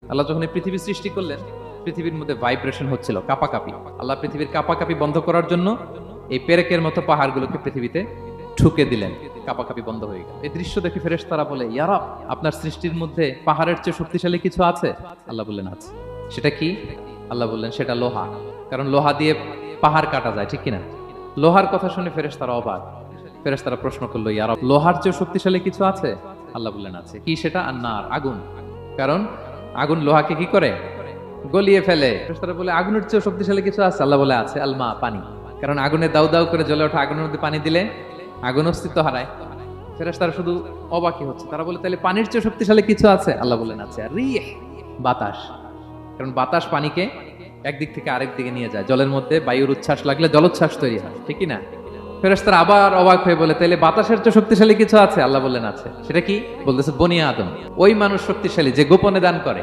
আল্লাহ যখন এই পৃথিবী সৃষ্টি করলেন, পৃথিবীর মধ্যে ভাইব্রেশন হচ্ছিল, কাঁপাকাঁপি। আল্লাহ পৃথিবীর কাঁপাকাঁপি বন্ধ করার জন্য এই পেরেকের মতো পাহাড়গুলোকে পৃথিবীতে ঠুকে দিলেন, কাঁপাকাঁপি বন্ধ হয়ে গেল। এই দৃশ্য দেখে ফেরেশতারা বলে, ইয়া রব, আপনার সৃষ্টির মধ্যে পাহাড়ের চেয়ে শক্তিশালী কিছু আছে? আল্লাহ বললেন আছে। সেটা কি? আল্লাহ বললেন সেটা লোহা। কারণ লোহা দিয়ে পাহাড় কাটা যায়, ঠিক কিনা? লোহার কথা শুনে ফেরেশতারা অবাক। ফেরেশতারা প্রশ্ন করলো, ইয়া রব, লোহার চেয়ে শক্তিশালী কিছু আছে? আল্লাহ বললেন আছে। কি সেটা? আন্নার, আগুন। কারণ আগুন লোহাকে কি করে? গলিয়ে ফেলে। ফেরেশতারা বলে, আগুনের চেয়ে শক্তিশালী কিছু আছে? আল্লাহ বলে আছে, আলমা, পানি। কারণ আগুনে দাউ দাউ করে জ্বলে ওঠা আগুনের মধ্যে পানি দিলে আগুন অস্তিত্ব হারায়। ফেরেশতারা শুধু অবাকই হচ্ছে। তারা বলে, তাহলে পানির চেয়ে শক্তিশালী কিছু আছে? আল্লাহ বললেন আছে, রিহ, বাতাস। কারণ বাতাস পানিকে একদিক থেকে আরেক দিকে নিয়ে যায়। জলের মধ্যে বায়ুর উচ্ছ্বাস লাগলে জলোচ্ছ্বাস তৈরি হয়, ঠিকই না? ফেরেশতারা আবার অবাক হয়ে বলে, তাহলে বাতাসের চেয়ে শক্তিশালী কিছু আছে? আল্লাহ বললেন আছে। সেটা কি? বলতেছে বনি আদম, ওই মানুষ শক্তিশালী যে গোপনে দান করে।